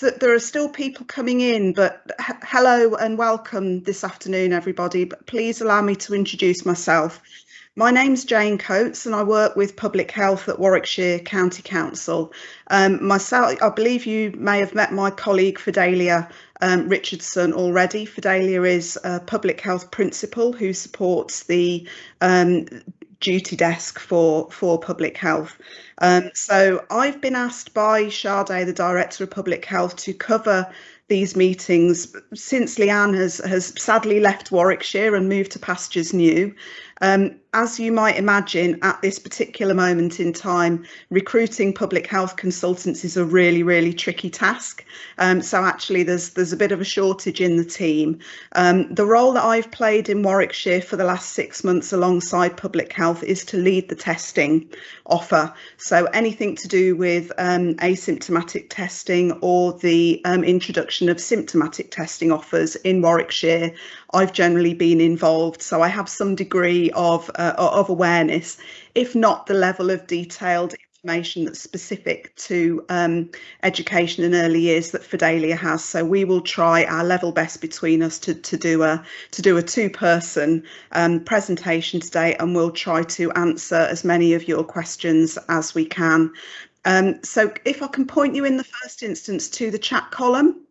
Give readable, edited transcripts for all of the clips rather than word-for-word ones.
There are still people coming in, but hello and welcome this afternoon, everybody. But please allow me to introduce myself. My name's Jane Coates and I work with public health at Warwickshire County Council. Myself, I believe you may have met my colleague Fidelia Richardson already. Fidelia is a public health principal who supports the duty desk for public health. So I've been asked by Sade, the Director of Public Health, to cover these meetings since Leanne has sadly left Warwickshire and moved to pastures new. As you might imagine, at this particular moment in time, recruiting public health consultants is a really tricky task. So actually there's a bit of a shortage in the team. The role that I've played in Warwickshire for the last 6 months alongside public health is to lead the testing offer. So anything to do with asymptomatic testing or the introduction of symptomatic testing offers in Warwickshire, I've generally been involved. So I have some degree of awareness, if not the level of detailed information that's specific to education and early years that Fidelia has. So we will try our level best between us to do a two-person presentation today, and we'll try to answer as many of your questions as we can. So if I can point you in the first instance to the chat column.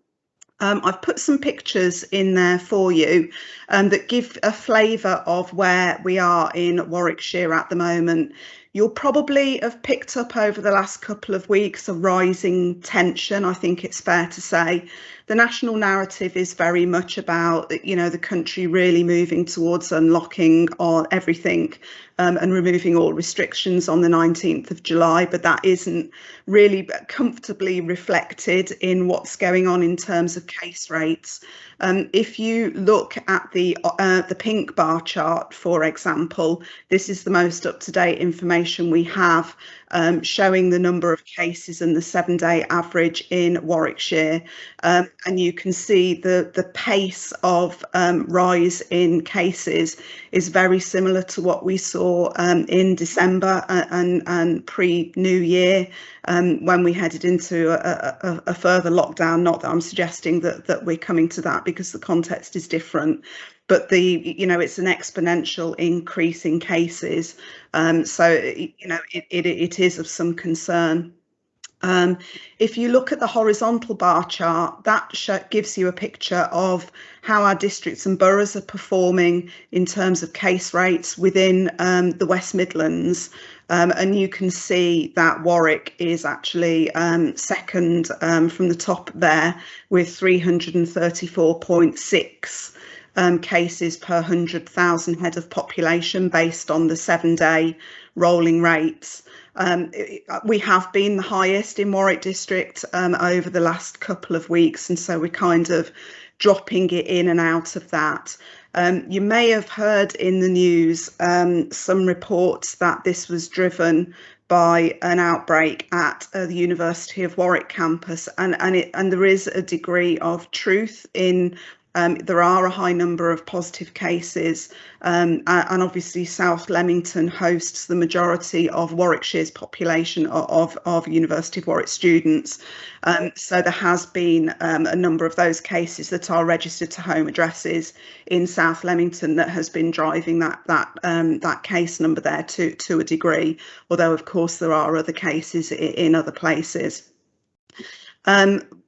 I've put some pictures in there for you that give a flavour of where we are in Warwickshire at the moment. You'll probably have picked up over the last couple of weeks a rising tension, I think it's fair to say. The national narrative is very much about, the country really moving towards unlocking everything and removing all restrictions on the 19th of July, but that isn't really comfortably reflected in what's going on in terms of case rates. If you look at the pink bar chart, for example, this is the most up-to-date information we have showing the number of cases and the 7-day average in Warwickshire. And you can see the pace of rise in cases is very similar to what we saw in December and pre-New Year when we headed into a further lockdown. Not that I'm suggesting that we're coming to that, because the context is different. But it's an exponential increase in cases. So it is of some concern. If you look at the horizontal bar chart, that gives you a picture of how our districts and boroughs are performing in terms of case rates within the West Midlands. And you can see that Warwick is actually second from the top there with 334.6 cases per 100,000 head of population based on the 7-day rolling rates. We have been the highest in Warwick District over the last couple of weeks, and so we're kind of dropping it in and out of that. You may have heard in the news some reports that this was driven by an outbreak at the University of Warwick campus, and there is a degree of truth in. There are a high number of positive cases, and obviously South Leamington hosts the majority of Warwickshire's population of University of Warwick students. So there has been a number of those cases that are registered to home addresses in South Leamington that has been driving that case number there to a degree, although of course there are other cases in other places.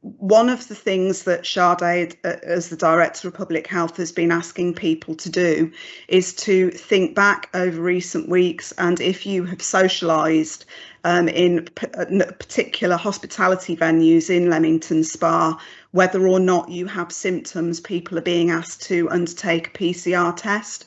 One of the things that Sade, as the Director of Public Health, has been asking people to do is to think back over recent weeks, and if you have socialised in particular hospitality venues in Leamington Spa, whether or not you have symptoms, people are being asked to undertake a PCR test.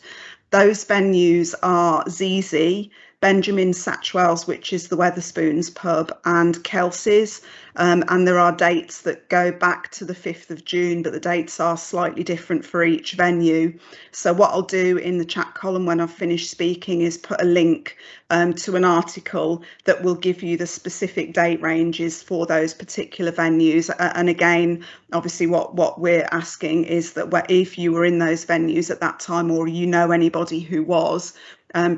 Those venues are ZZ, Benjamin Satchwell's, which is the Wetherspoons pub, and Kelsey's, and there are dates that go back to the 5th of June, but the dates are slightly different for each venue. So what I'll do in the chat column when I've finished speaking is put a link to an article that will give you the specific date ranges for those particular venues. And again, obviously what we're asking is that if you were in those venues at that time, or you know anybody who was,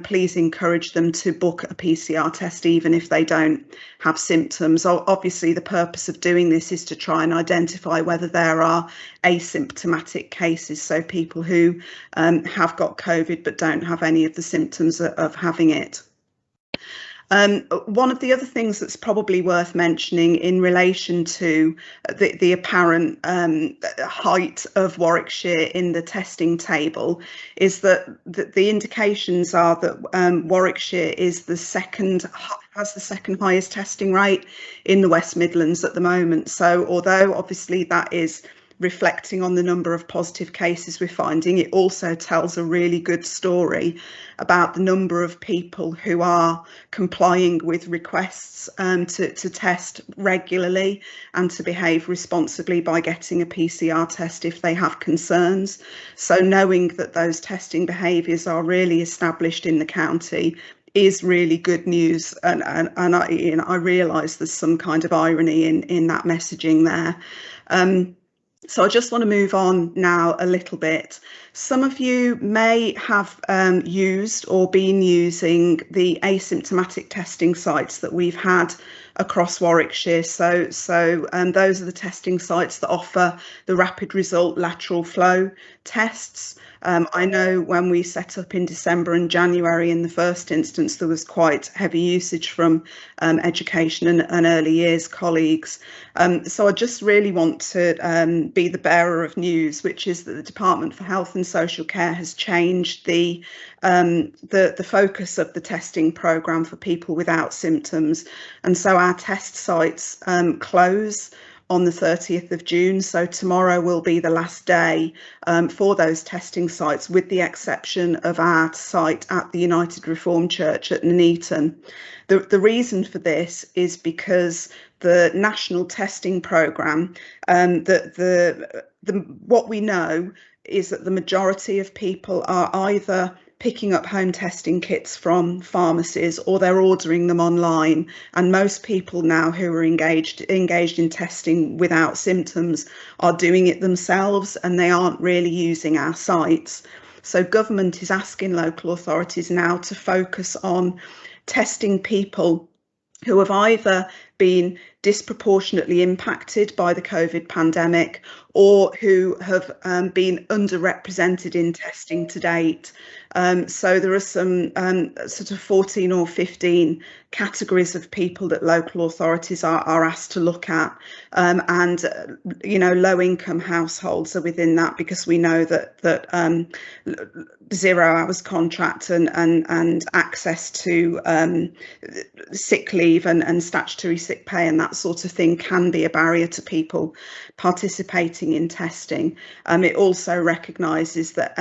please encourage them to book a PCR test even if they don't have symptoms. Obviously, the purpose of doing this is to try and identify whether there are asymptomatic cases, so people who have got COVID but don't have any of the symptoms of having it. One of the other things that's probably worth mentioning in relation to the apparent height of Warwickshire in the testing table is that the indications are that Warwickshire is has the second highest testing rate in the West Midlands at the moment. So although obviously that is reflecting on the number of positive cases we're finding, it also tells a really good story about the number of people who are complying with requests to test regularly and to behave responsibly by getting a PCR test if they have concerns. So knowing that those testing behaviours are really established in the county is really good news, and I realise there's some kind of irony in that messaging there. So I just want to move on now a little bit. Some of you may have used or been using the asymptomatic testing sites that we've had across Warwickshire. So those are the testing sites that offer the rapid result lateral flow tests. I know when we set up in December and January in the first instance, there was quite heavy usage from education and early years colleagues. So I just really want to be the bearer of news, which is that the Department for Health and Social Care has changed the focus of the testing programme for people without symptoms. And so our test sites close on the 30th of June. So tomorrow will be the last day for those testing sites, with the exception of our site at the United Reformed Church at Nuneaton. The reason for this is because the national testing programme, what we know is that the majority of people are either picking up home testing kits from pharmacies or they're ordering them online, and most people now who are engaged in testing without symptoms are doing it themselves, and they aren't really using our sites. So government is asking local authorities now to focus on testing people who have either been disproportionately impacted by the COVID pandemic or who have been underrepresented in testing to date. So there are some sort of 14 or 15 categories of people that local authorities are asked to look at, and low income households are within that, because we know that 0 hours contract and access to sick leave and statutory sick pay and that sort of thing can be a barrier to people participating in testing. It also recognises that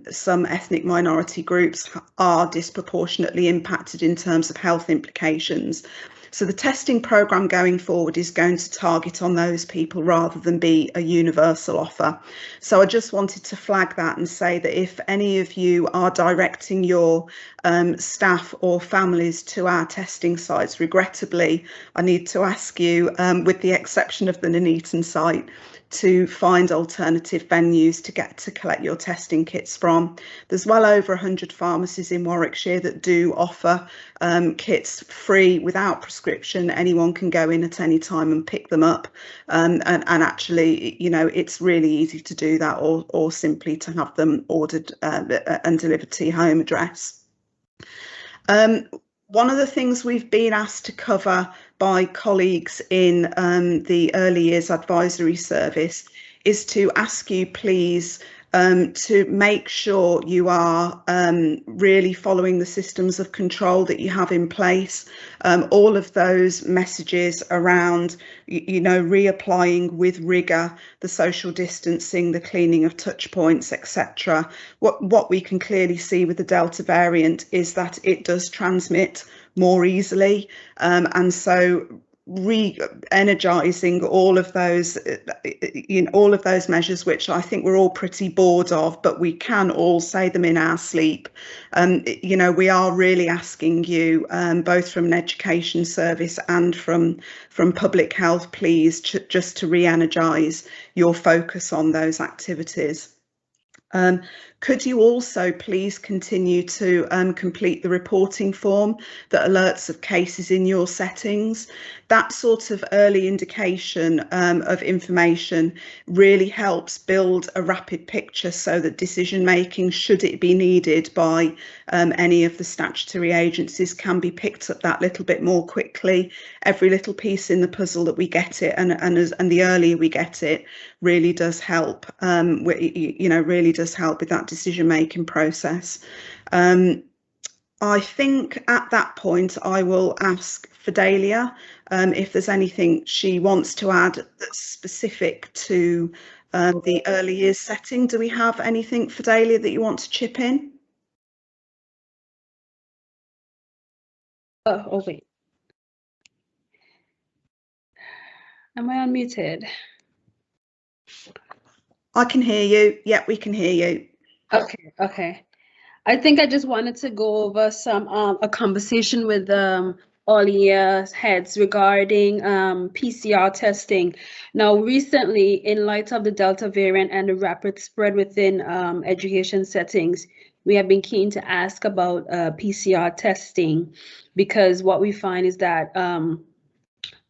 some ethnic minority groups are disproportionately impacted in terms of health implications. So the testing programme going forward is going to target on those people rather than be a universal offer. So I just wanted to flag that and say that if any of you are directing your staff or families to our testing sites, regrettably, I need to ask you, with the exception of the Nuneaton site, to find alternative venues to get to collect your testing kits from. There's well over 100 pharmacies in Warwickshire that do offer kits free without prescription. Anyone can go in at any time and pick them up, and actually, it's really easy to do that, or simply to have them ordered and delivered to your home address. One of the things we've been asked to cover by colleagues in the Early Years Advisory Service is to ask you, please, to make sure you are really following the systems of control that you have in place. All of those messages around, reapplying with rigour the social distancing, the cleaning of touch points, etc. What we can clearly see with the Delta variant is that it does transmit more easily, and so re-energising all of those measures, which I think we're all pretty bored of, but we can all say them in our sleep. We are really asking you, both from an education service and from public health, please, just to re-energise your focus on those activities. Could you also please continue to complete the reporting form that alerts of cases in your settings? That sort of early indication of information really helps build a rapid picture so that decision making, should it be needed by any of the statutory agencies, can be picked up that little bit more quickly. Every little piece in the puzzle that we get it, and the earlier we get it, really does help. Really does help with that decision making process. I think at that point I will ask Fidelia if there's anything she wants to add that's specific to the early years setting. Do we have anything, Fidelia, that you want to chip in? Oh wait. Am I unmuted? I can hear you. Yep, we can hear you. Okay. I think I just wanted to go over a conversation with all years heads regarding PCR testing. Now, recently, in light of the Delta variant and the rapid spread within education settings, we have been keen to ask about PCR testing, because what we find is that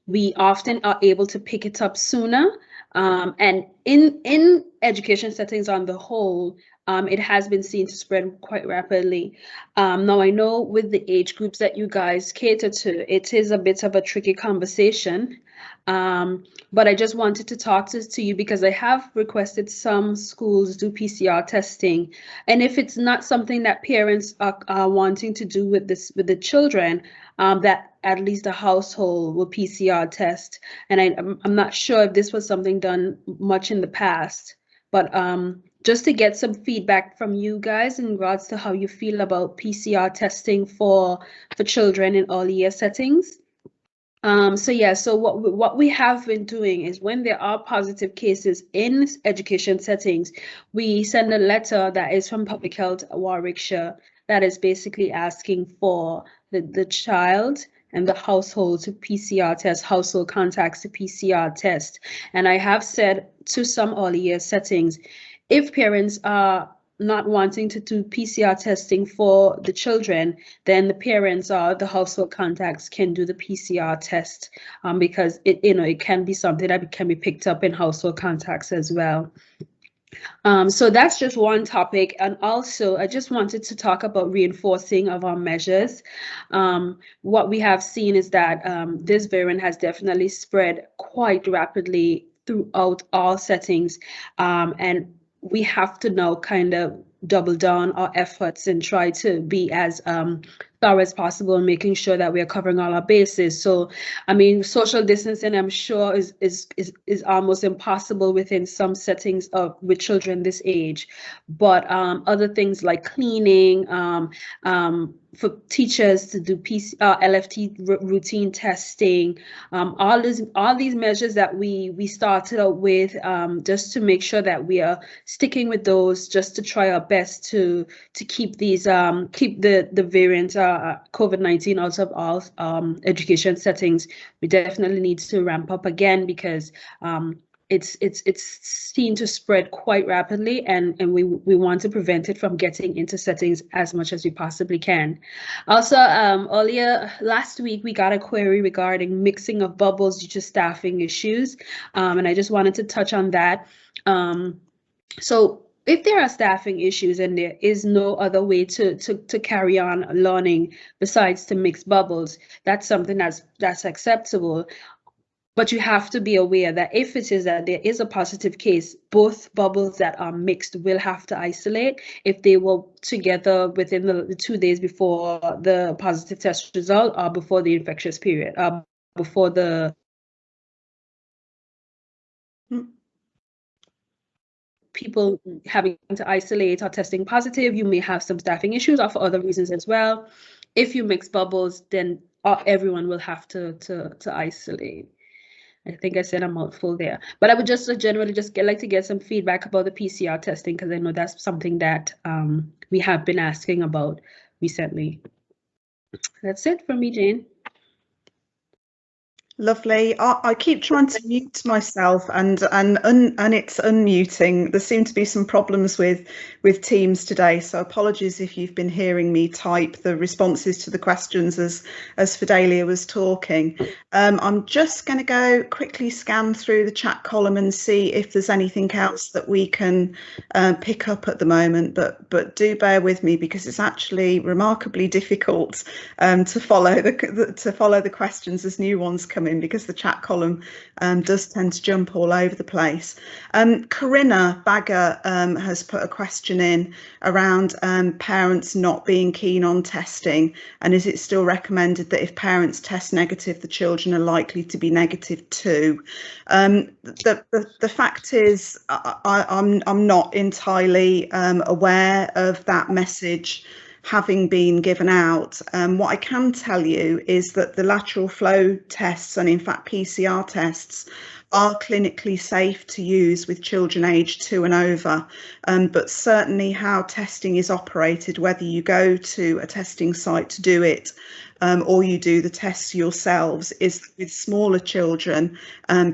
we often are able to pick it up sooner. And in education settings on the whole, it has been seen to spread quite rapidly. Now, I know with the age groups that you guys cater to, it is a bit of a tricky conversation. But I just wanted to talk to you because I have requested some schools do PCR testing. And if it's not something that parents are wanting to do with the children, that at least the household will PCR test. And I'm not sure if this was something done much in the past, but just to get some feedback from you guys in regards to how you feel about PCR testing for children in early year settings. So what we have been doing is, when there are positive cases in education settings, we send a letter that is from Public Health Warwickshire that is basically asking for the child and the household to PCR test, household contacts to PCR test. And I have said to some early year settings, if parents are not wanting to do PCR testing for the children, then the parents or the household contacts can do the PCR test, because it can be something that can be picked up in household contacts as well. So that's just one topic. And also, I just wanted to talk about reinforcing of our measures. What we have seen is that this variant has definitely spread quite rapidly throughout all settings, and we have to now kind of double down our efforts and try to be as thorough as possible in making sure that we are covering all our bases. So, I mean, social distancing, I'm sure, is almost impossible within some settings with children this age. But other things like cleaning, for teachers to do LFT routine testing, all these measures that we started out with, just to make sure that we are sticking with those, just to try our best to keep these keep the variant COVID-19 out of all education settings. We definitely need to ramp up again, because it's seen to spread quite rapidly, and we want to prevent it from getting into settings as much as we possibly can. Also, earlier last week, we got a query regarding mixing of bubbles due to staffing issues, and I just wanted to touch on that. So if there are staffing issues and there is no other way to carry on learning besides to mix bubbles, that's something that's acceptable. But you have to be aware that if it is that there is a positive case, both bubbles that are mixed will have to isolate if they were together within the 2 days before the positive test result or before the infectious period, before the people having to isolate or testing positive. You may have some staffing issues or for other reasons as well. If you mix bubbles, then everyone will have to isolate. I think I said a mouthful there, but I would just generally like to get some feedback about the PCR testing, because I know that's something that we have been asking about recently. That's it for me, Jane. Lovely. I keep trying to mute myself and it's unmuting. There seem to be some problems with Teams today, so apologies if you've been hearing me type the responses to the questions as Fidelia was talking. I'm just going to go quickly scan through the chat column and see if there's anything else that we can pick up at the moment. But do bear with me because it's actually remarkably difficult to follow the questions as new ones come in, because the chat column does tend to jump all over the place. Corinna Bagger has put a question in around parents not being keen on testing, and is it still recommended that if parents test negative, the children are likely to be negative too? The fact is, I'm not entirely aware of that message having been given out. What I can tell you is that the lateral flow tests, and in fact PCR tests, are clinically safe to use with children aged 2 and over, but certainly how testing is operated, whether you go to a testing site to do it or you do the tests yourselves, is that with smaller children,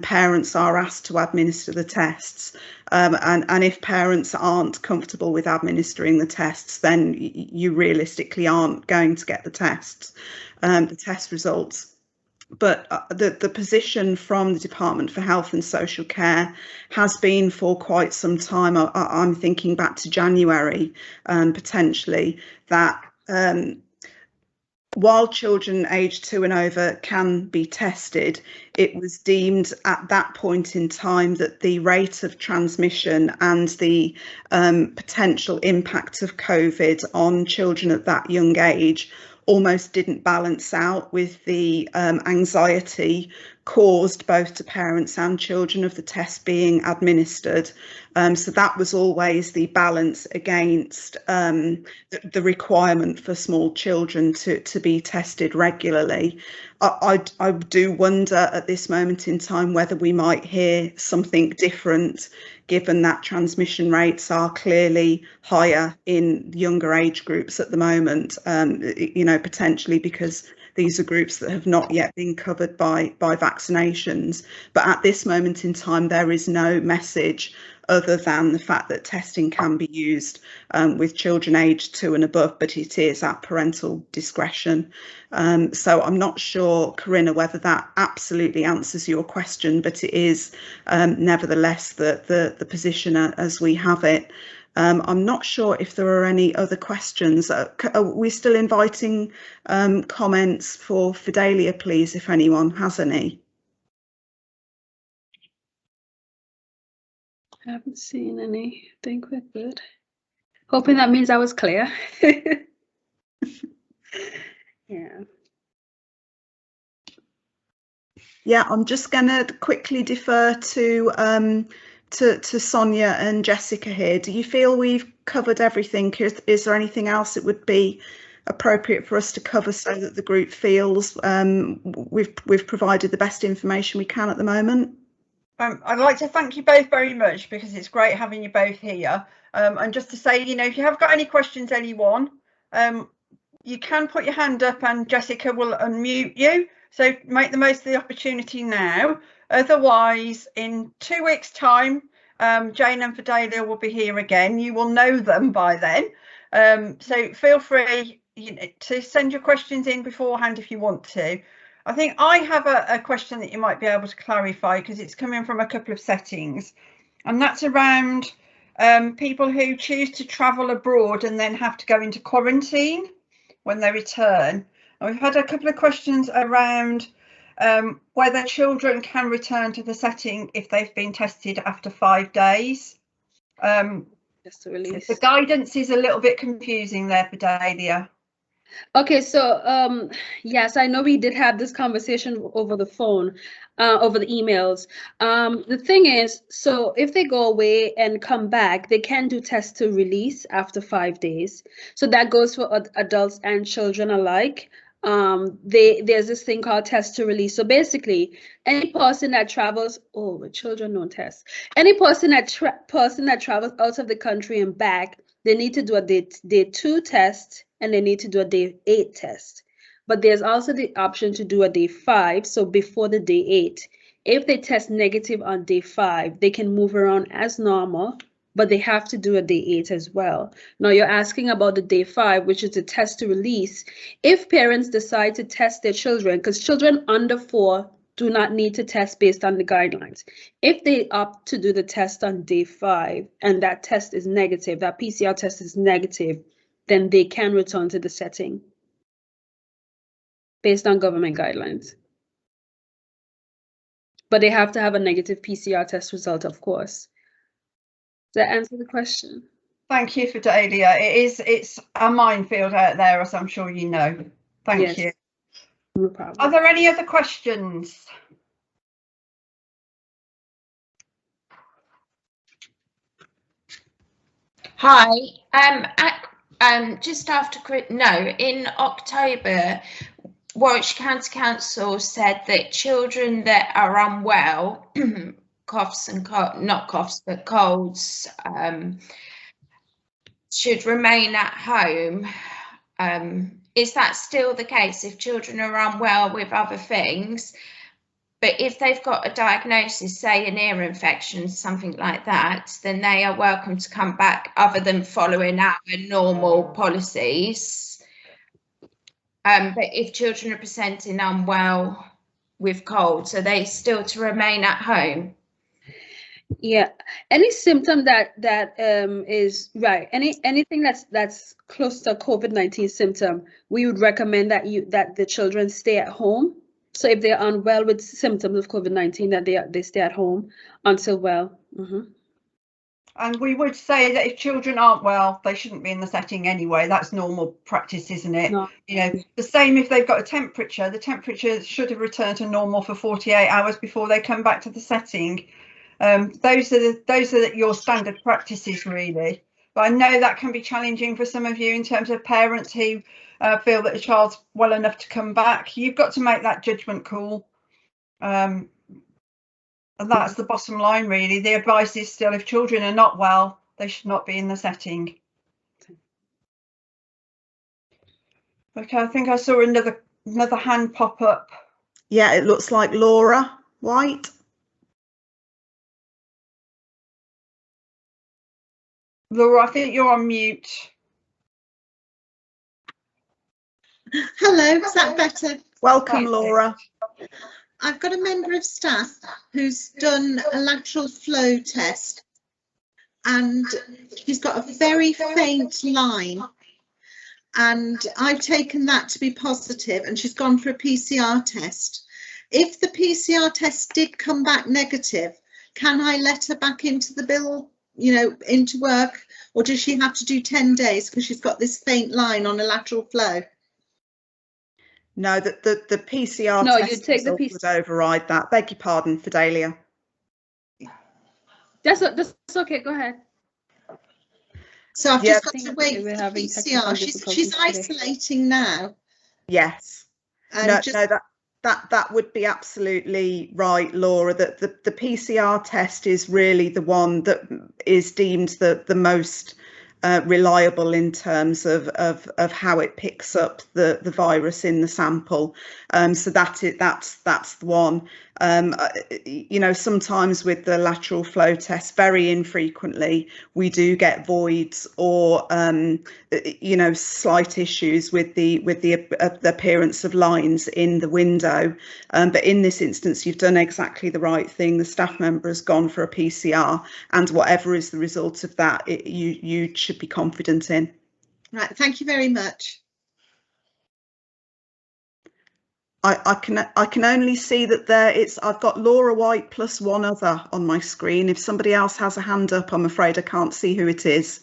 parents are asked to administer the tests. And if parents aren't comfortable with administering the tests, then you realistically aren't going to get the test results. But the position from the Department for Health and Social Care has been for quite some time. I'm thinking back to January, potentially, that while children aged 2 and over can be tested, it was deemed at that point in time that the rate of transmission and the potential impact of COVID on children at that young age almost didn't balance out with the anxiety caused both to parents and children of the test being administered. So that was always the balance against the requirement for small children to be tested regularly. I do wonder at this moment in time whether we might hear something different, given that transmission rates are clearly higher in younger age groups at the moment, potentially because these are groups that have not yet been covered by vaccinations. But at this moment in time, there is no message other than the fact that testing can be used with children aged 2 and above, but it is at parental discretion. So I'm not sure, Corinna, whether that absolutely answers your question, but it is nevertheless the position as we have it. I'm not sure if there are any other questions. Are we still inviting comments for Fidelia, please, if anyone has any? I haven't seen any. I think we're good. Hoping that means I was clear. Yeah. Yeah, I'm just going to quickly defer to Sonia and Jessica here. Do you feel we've covered everything? Is there anything else that would be appropriate for us to cover so that the group feels we've provided the best information we can at the moment? I'd like to thank you both very much, because it's great having you both here. And just to say, if you have got any questions, anyone, you can put your hand up and Jessica will unmute you. So make the most of the opportunity now. Otherwise, in 2 weeks' time, Jane and Fidelia will be here again. You will know them by then. So feel free to send your questions in beforehand if you want to. I think I have a question that you might be able to clarify, because it's coming from a couple of settings, and that's around people who choose to travel abroad and then have to go into quarantine when they return. And we've had a couple of questions around whether children can return to the setting if they've been tested after 5 days. Just to release. The guidance is a little bit confusing there, Fidelia. Okay, so yes, I know we did have this conversation over the phone, over the emails. The thing is, so if they go away and come back, they can do test to release after 5 days. So that goes for adults and children alike. There's this thing called test to release. So basically, any person that travels, with children don't test. Any person that travels out of the country and back, they need to do a day 2 test, and they need to do a day 8 test. But there's also the option to do a day 5, so before the day 8. If they test negative on day 5, they can move around as normal, but they have to do a day 8 as well. Now you're asking about the day 5, which is the test to release. If parents decide to test their children, because children under 4 do not need to test based on the guidelines. If they opt to do the test on day 5 and that test is negative, that PCR test is negative, then they can return to the setting based on government guidelines. But they have to have a negative PCR test result, of course. Does that answer the question? Thank you, Fidelia. It's a minefield out there, as I'm sure you know. Thank you. No problem. Are there any other questions? Hi. Just after in October, Warwickshire County Council said that children that are unwell, coughs and not coughs but colds, should remain at home. Is that still the case if children are unwell with other things? But if they've got a diagnosis, say an ear infection, something like that, then they are welcome to come back other than following our normal policies. But if children are presenting unwell with colds, are they still to remain at home? Yeah, any symptom that is right, anything that's close to a COVID-19 symptom, we would recommend that the children stay at home. So if they're unwell with symptoms of COVID-19, that they stay at home until well. And we would say that if children aren't well, they shouldn't be in the setting anyway. That's normal practice, isn't it? No. You know, the same if they've got a temperature, the temperature should have returned to normal for 48 hours before they come back to the setting. Those are your standard practices, really. But I know that can be challenging for some of you in terms of parents who feel that the child's well enough to come back. You've got to make that judgment call. And that's the bottom line, really. The advice is still, if children are not well, they should not be in the setting. Okay, I think I saw another hand pop up. Yeah, it looks like Laura White. Laura, I think you're on mute. Hello, is that better? Welcome, Laura. I've got a member of staff who's done a lateral flow test and she's got a very faint line, and I've taken that to be positive and she's gone for a PCR test. If the PCR test did come back negative, can I let her back into the bill, you know, into work, or does she have to do 10 days because she's got this faint line on a lateral flow? No, the PCR no, test you take the would override that. Beg your pardon, Fidelia. That's okay. Go ahead. So I've just got to wait for the PCR. She's isolating now. Yes. No, that would be absolutely right, Laura. That the PCR test is really the one that is deemed the most reliable in terms of how it picks up the virus in the sample. So that's the one. You know, sometimes with the lateral flow test, very infrequently, we do get voids or you know, slight issues with the appearance of lines in the window. But in this instance, you've done exactly the right thing. The staff member has gone for a PCR, and whatever is the result of that, you should be confident in. Right, thank you very much. I can only see that I've got Laura White plus one other on my screen. If somebody else has a hand up, I'm afraid I can't see who it is.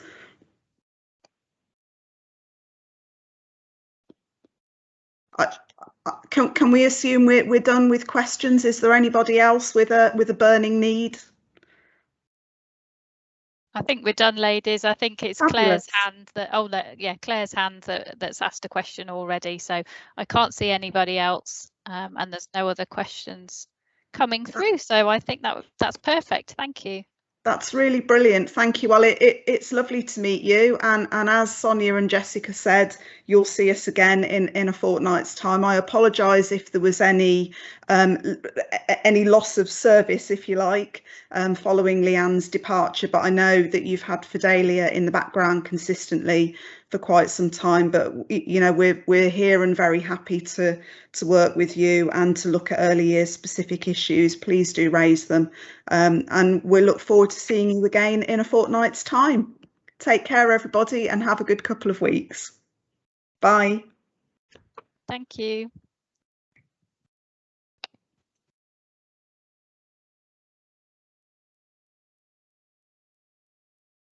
Can we assume we're done with questions? Is there anybody else with a burning need? I think we're done, ladies. I think it's Claire's hand Claire's hand that's asked a question already. So I can't see anybody else, and there's no other questions coming through. So I think that's perfect. Thank you. That's really brilliant. Thank you. Well, it's lovely to meet you. And as Sonia and Jessica said, you'll see us again in a fortnight's time. I apologise if there was any loss of service, if you like, following Leanne's departure. But I know that you've had Fidelia in the background consistently for quite some time. But you know, we're here and very happy to work with you and to look at early years specific issues. Please do raise them, and we'll look forward to seeing you again in a fortnight's time. Take care, everybody, and have a good couple of weeks. Bye. Thank you.